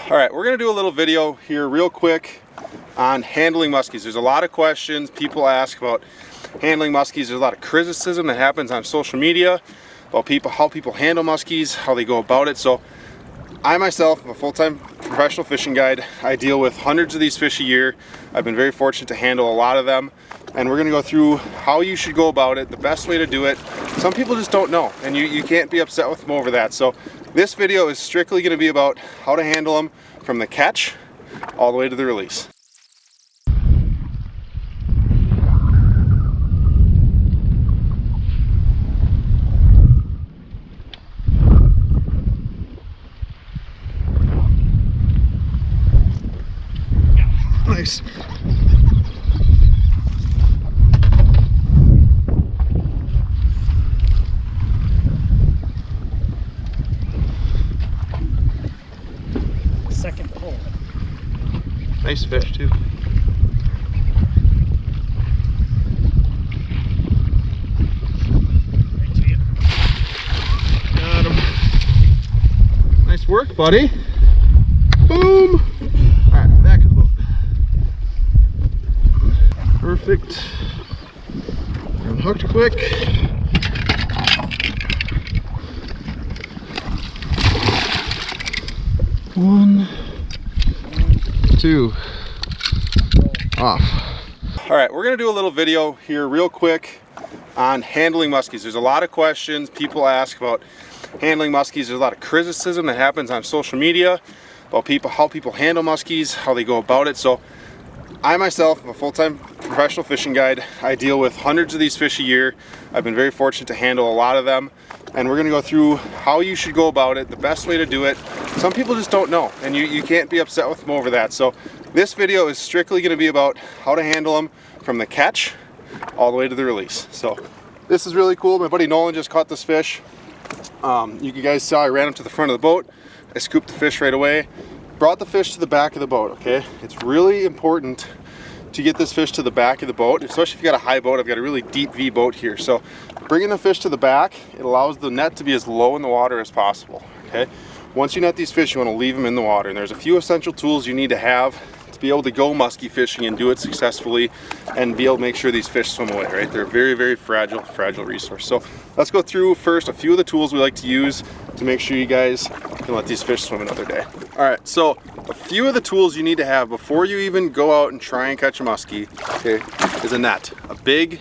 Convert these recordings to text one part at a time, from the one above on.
All right, we're gonna do a little video here real quick on handling muskies. There's a lot of questions people ask about handling muskies. There's a lot of criticism that happens on social media about how people handle muskies, how they go about it. So I myself am a full-time professional fishing guide. I deal with hundreds of these fish a year. I've been very fortunate to handle a lot of them. And we're gonna go through how you should go about it, the best way to do it. Some people just don't know, and you can't be upset with them over that. So this video is strictly gonna be about how to handle them from the catch all the way to the release. Nice. Second pull. Nice fish too. Got him. Nice work, buddy. Boom. All right, back of the boat. Perfect. Unhooked quick. One, two, off. All right, we're gonna do a little video here real quick on handling muskies. There's a lot of questions people ask about handling muskies. There's a lot of criticism that happens on social media about how people handle muskies, how they go about it. So I myself am a full-time professional fishing guide. I deal with hundreds of these fish a year. I've been very fortunate to handle a lot of them. And we're gonna go through how you should go about it, the best way to do it. Some people just don't know, and you can't be upset with them over that. So this video is strictly gonna be about how to handle them from the catch all the way to the release. So this is really cool. My buddy Nolan just caught this fish. You guys saw I ran him to the front of the boat. I scooped the fish right away. Brought the fish to the back of the boat, okay? It's really important to get this fish to the back of the boat, especially if you got a high boat. I've got a really deep V boat here. So bringing the fish to the back, it allows the net to be as low in the water as possible, okay? Once you net these fish, you wanna leave them in the water. And there's a few essential tools you need to have to be able to go musky fishing and do it successfully and be able to make sure these fish swim away, right? They're a very, very fragile resource. So let's go through first a few of the tools we like to use to make sure you guys can let these fish swim another day. All right, so a few of the tools you need to have before you even go out and try and catch a muskie, okay, is a net, a big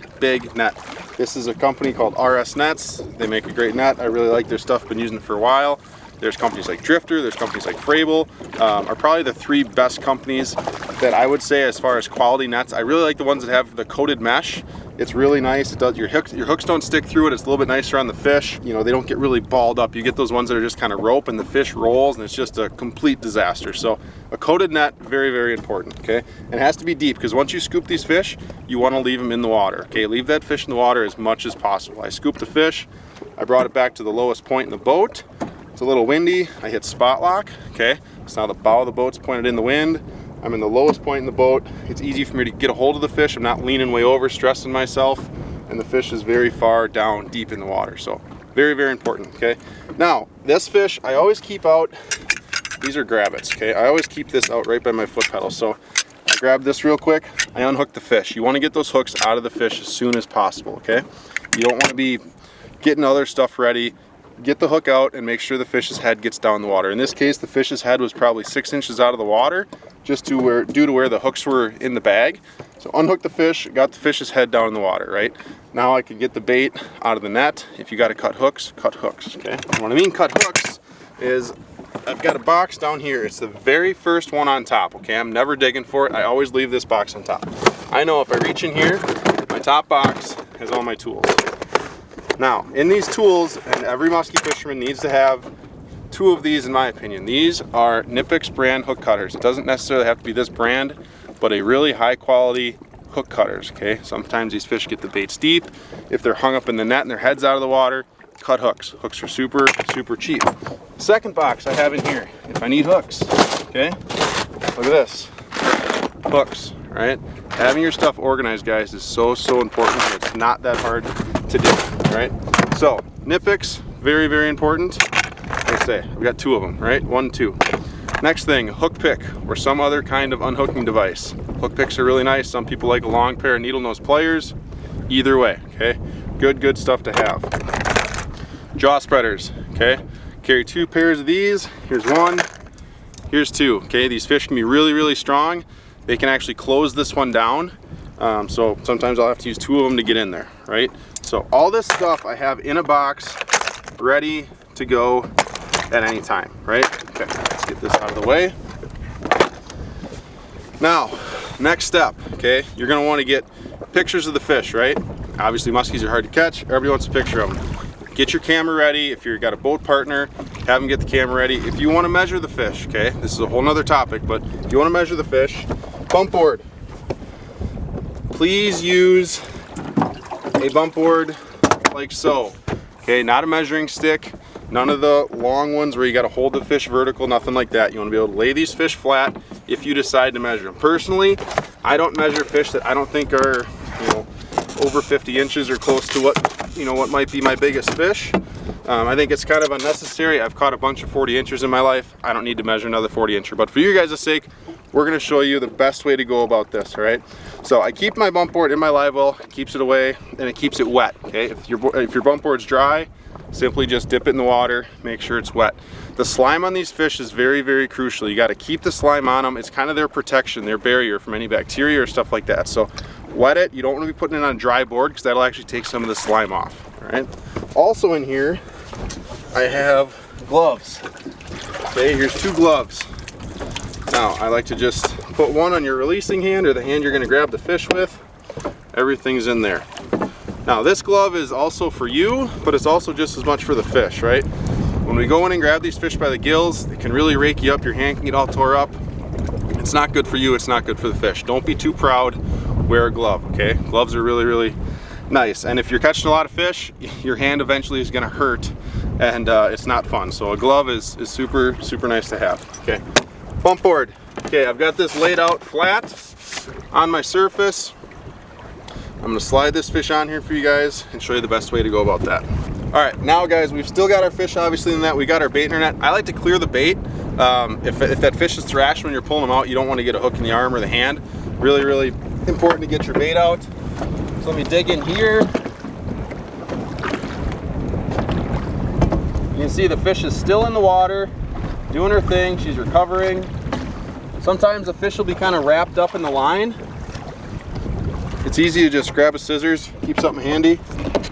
net. This is a company called RS Nets. They make a great net. I really like their stuff, been using it for a while. There's companies like Drifter, there's companies like Frable, are probably the three best companies that I would say as far as quality nets. I really like the ones that have the coated mesh. It's really nice. It does, your hooks don't stick through it. It's a little bit nicer on the fish. You know, they don't get really balled up. You get those ones that are just kind of rope and the fish rolls and it's just a complete disaster. So a coated net, very, very important, okay? And it has to be deep because once you scoop these fish, you want to leave them in the water, okay? Leave that fish in the water as much as possible. I scooped the fish. I brought it back to the lowest point in the boat. It's a little windy. I hit spot lock, okay? So now the bow of the boat's pointed in the wind. I'm in the lowest point in the boat. It's easy for me to get a hold of the fish. I'm not leaning way over, stressing myself, and the fish is very far down deep in the water. So very, very important, okay? Now, this fish, I always keep out, these are grabbits, okay? I always keep this out right by my foot pedal. So I grab this real quick, I unhook the fish. You wanna get those hooks out of the fish as soon as possible, okay? You don't wanna be getting other stuff ready. Get the hook out and make sure the fish's head gets down the water. In this case, the fish's head was probably 6 inches out of the water, just due to where the hooks were in the bag. So unhook the fish, got the fish's head down in the water, right? Now I can get the bait out of the net. If you gotta cut hooks, okay? And what I mean cut hooks is I've got a box down here. It's the very first one on top, okay? I'm never digging for it. I always leave this box on top. I know if I reach in here, my top box has all my tools. Now, in these tools, and every musky fisherman needs to have 2 of these in my opinion. These are Nipix brand hook cutters. It doesn't necessarily have to be this brand, but a really high quality hook cutters, okay? Sometimes these fish get the baits deep. If they're hung up in the net and their head's out of the water, cut hooks. Hooks are super, super cheap. Second box I have in here, if I need hooks, okay? Look at this, hooks, right? Having your stuff organized, guys, is so, so important. It's not that hard to do, right? So, Nipix, very, very important. Like I say, we got 2 of them, right? 1, 2. Next thing, hook pick or some other kind of unhooking device. Hook picks are really nice. Some people like a long pair of needle nose pliers. Either way, okay? Good stuff to have. Jaw spreaders, okay? Carry 2 pairs of these. Here's 1, here's 2, okay? These fish can be really strong. They can actually close this one down. So sometimes I'll have to use 2 of them to get in there, right? So all this stuff I have in a box, ready to go at any time, right? Okay, let's get this out of the way. Now, next step, okay? You're gonna wanna get pictures of the fish, right? Obviously muskies are hard to catch. Everybody wants a picture of them. Get your camera ready. If you've got a boat partner, have them get the camera ready. If you wanna measure the fish, okay? This is a whole nother topic, but if you wanna measure the fish, bump board. Please use a bump board like so, okay? Not a measuring stick. None of the long ones where you got to hold the fish vertical, nothing like that. You want to be able to lay these fish flat if you decide to measure them. Personally, I don't measure fish that I don't think are, you know, over 50 inches or close to what, you know, what might be my biggest fish. I think it's kind of unnecessary. I've caught a bunch of 40 inches in my life. I don't need to measure another 40 incher. But for you guys' sake, we're going to show you the best way to go about this, all right? So I keep my bump board in my live well, it keeps it away, and it keeps it wet, okay? If your bump board's dry, simply just dip it in the water, make sure it's wet. The slime on these fish is very crucial. You got to keep the slime on them. It's kind of their protection, their barrier from any bacteria or stuff like that. So wet it. You don't want to be putting it on a dry board because that'll actually take some of the slime off, all right? Also in here, I have gloves. Okay, here's 2 gloves. Now, I like to just put one on your releasing hand or the hand you're going to grab the fish with. Everything's in there. Now this glove is also for you, but it's also just as much for the fish, right? When we go in and grab these fish by the gills, it can really rake you up, your hand can get all tore up. It's not good for you, it's not good for the fish. Don't be too proud, wear a glove, okay? Gloves are really nice. And if you're catching a lot of fish, your hand eventually is gonna hurt and it's not fun. So a glove is super nice to have, okay? Bump board. Okay, I've got this laid out flat on my surface. I'm gonna slide this fish on here for you guys and show you the best way to go about that. All right, now guys, we've still got our fish obviously in that. We got our bait internet. I like to clear the bait. If that fish is thrashed when you're pulling them out, you don't want to get a hook in the arm or the hand. Really important to get your bait out. So let me dig in here. You can see the fish is still in the water, doing her thing. She's recovering. Sometimes the fish will be kind of wrapped up in the line. It's easy to just grab a scissors, keep something handy.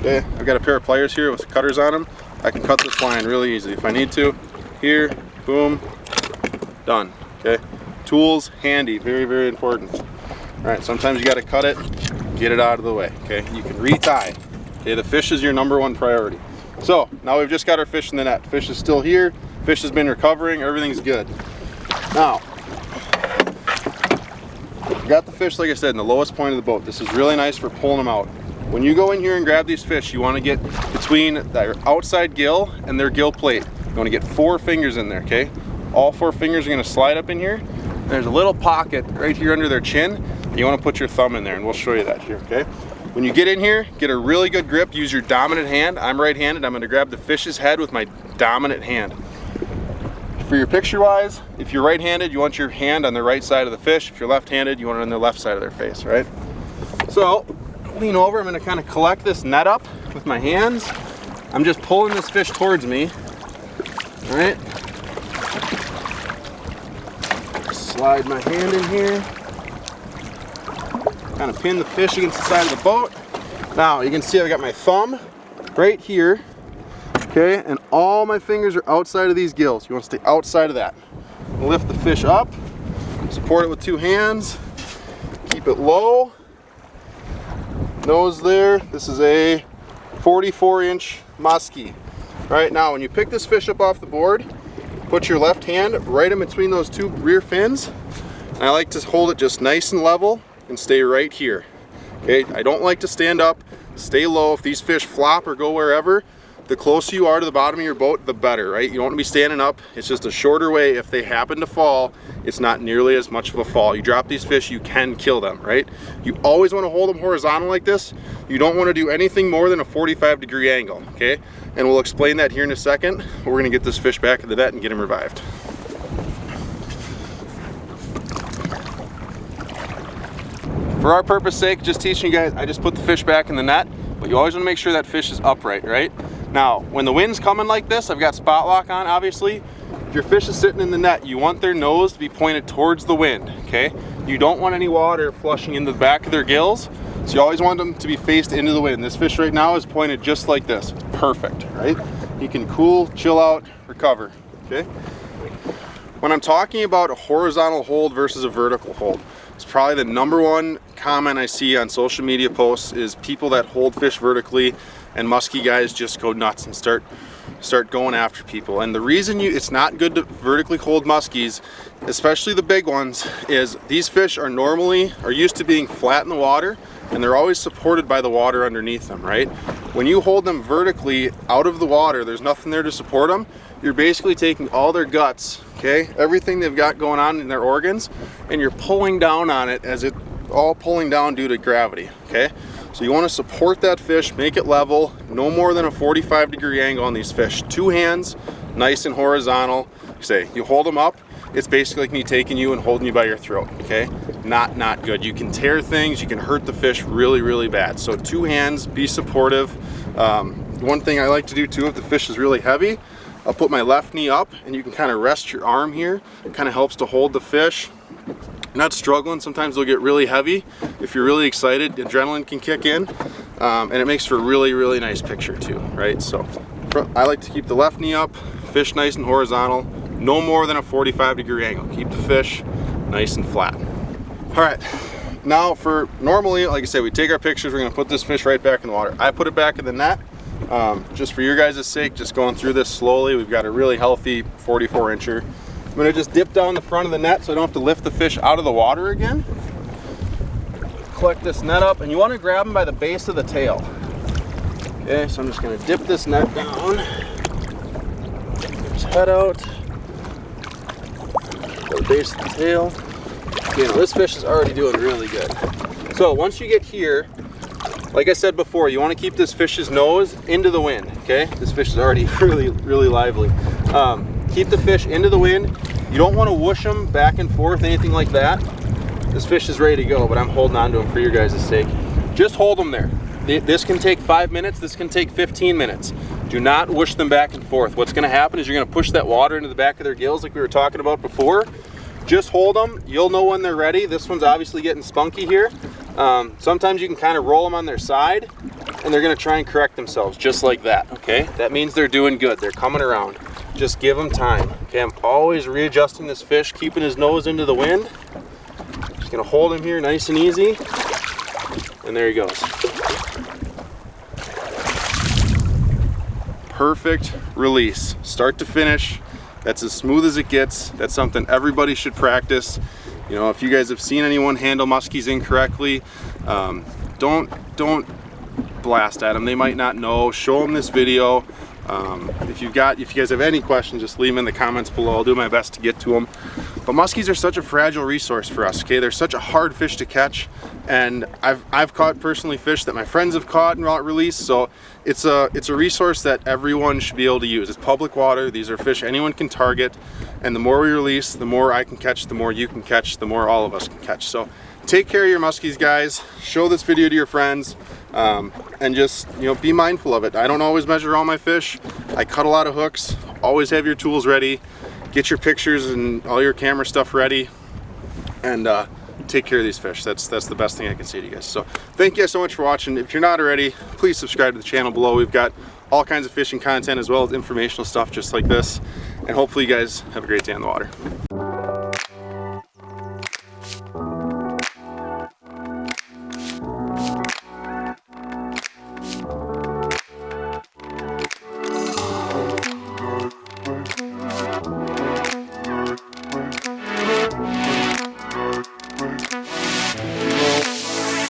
Okay, I've got a pair of pliers here with cutters on them. I can cut this line really easily if I need to. Here, boom, done. Okay, tools handy, very important. All right, sometimes you got to cut it, get it out of the way. Okay, you can retie. Okay, the fish is your number 1 priority. So now we've just got our fish in the net. Fish is still here. Fish has been recovering. Everything's good. Now, got the fish, like I said, in the lowest point of the boat. This is really nice for pulling them out. When you go in here and grab these fish, you want to get between their outside gill and their gill plate. You want to get 4 fingers in there, okay? All 4 fingers are going to slide up in here. There's a little pocket right here under their chin. You want to put your thumb in there, and we'll show you that here, okay? When you get in here, get a really good grip. Use your dominant hand. I'm right-handed. I'm going to grab the fish's head with my dominant hand. For your picture wise, if you're right-handed, you want your hand on the right side of the fish. If you're left-handed, you want it on the left side of their face, right? So, lean over, I'm gonna kind of collect this net up with my hands. I'm just pulling this fish towards me, all right? Slide my hand in here. Kind of pin the fish against the side of the boat. Now, you can see I've got my thumb right here. Okay, and all my fingers are outside of these gills. You want to stay outside of that. Lift the fish up, support it with 2 hands, keep it low. Nose there. This is a 44-inch musky. All right, now when you pick this fish up off the board, put your left hand right in between those 2 rear fins. And I like to hold it just nice and level and stay right here. Okay, I don't like to stand up, stay low. If these fish flop or go wherever, the closer you are to the bottom of your boat, the better, right? You don't want to be standing up. It's just a shorter way. If they happen to fall, it's not nearly as much of a fall. You drop these fish, you can kill them, right? You always want to hold them horizontal like this. You don't want to do anything more than a 45-degree angle, okay? And we'll explain that here in a second. We're going to get this fish back in the net and get him revived. For our purpose sake, just teaching you guys, I just put the fish back in the net, but you always want to make sure that fish is upright, right? Now, when the wind's coming like this, I've got spot lock on, obviously. If your fish is sitting in the net, you want their nose to be pointed towards the wind, okay? You don't want any water flushing into the back of their gills, so you always want them to be faced into the wind. This fish right now is pointed just like this. Perfect, right? He can cool, chill out, recover, okay? When I'm talking about a horizontal hold versus a vertical hold, it's probably the #1 comment I see on social media posts is people that hold fish vertically, and musky guys just go nuts and start going after people. And the reason it's not good to vertically hold muskies, especially the big ones, is these fish are used to being flat in the water, and they're always supported by the water underneath them, right? When you hold them vertically out of the water, there's nothing there to support them. You're basically taking all their guts, okay, everything they've got going on in their organs, and you're pulling down on it as it all pulling down due to gravity, okay? So you want to support that fish, make it level, no more than a 45-degree angle on these fish. 2 hands, nice and horizontal. Say, you hold them up, it's basically like me taking you and holding you by your throat, okay? Not good. You can tear things, you can hurt the fish really, really bad. So 2 hands, be supportive. One thing I like to do too, if the fish is really heavy, I'll put my left knee up and you can kind of rest your arm here. It kind of helps to hold the fish. Not struggling, sometimes they'll get really heavy. If you're really excited, adrenaline can kick in, and it makes for a really, really nice picture too, right? So I like to keep the left knee up, fish nice and horizontal, no more than a 45-degree angle. Keep the fish nice and flat. All right, now for normally, like I said, we take our pictures, we're gonna put this fish right back in the water. I put it back in the net, just for your guys' sake, just going through this slowly. We've got a really healthy 44-incher. I'm gonna just dip down the front of the net so I don't have to lift the fish out of the water again. Collect this net up, and you want to grab them by the base of the tail. Okay, so I'm just gonna dip this net down. Get his head out. By the base of the tail. Okay, now this fish is already doing really good. So once you get here, like I said before, you want to keep this fish's nose into the wind, okay? This fish is already really, really lively. Keep the fish into the wind. You don't want to whoosh them back and forth, anything like that. This fish is ready to go, but I'm holding on to him for your guys' sake. Just hold them there. This can take 5 minutes, this can take 15 minutes. Do not whoosh them back and forth. What's gonna happen is you're gonna push that water into the back of their gills like we were talking about before. Just hold them, you'll know when they're ready. This one's obviously getting spunky here. Sometimes you can kind of roll them on their side and they're gonna try and correct themselves just like that, okay? That means they're doing good, they're coming around. Just give him time. Okay, I'm always readjusting this fish, keeping his nose into the wind. Just gonna hold him here nice and easy. And there he goes. Perfect release, start to finish. That's as smooth as it gets. That's something everybody should practice. You know, if you guys have seen anyone handle muskies incorrectly, don't blast at them. They might not know. Show them this video. If you guys have any questions, just leave them in the comments below. I'll do my best to get to them. But muskies are such a fragile resource for us, okay? They're such a hard fish to catch, and I've caught personally fish that my friends have caught and released, so it's a resource that everyone should be able to use. It's public water. These are fish anyone can target, and the more we release, the more I can catch, the more you can catch, the more all of us can catch. So take care of your muskies, guys. Show this video to your friends. And just, you know, be mindful of it. I don't always measure all my fish. I cut a lot of hooks. Always have your tools ready. Get your pictures and all your camera stuff ready, and take care of these fish. That's the best thing I can say to you guys. So thank you guys so much for watching. If you're not already, please subscribe to the channel below. We've got all kinds of fishing content as well as informational stuff just like this, and hopefully you guys have a great day on the water.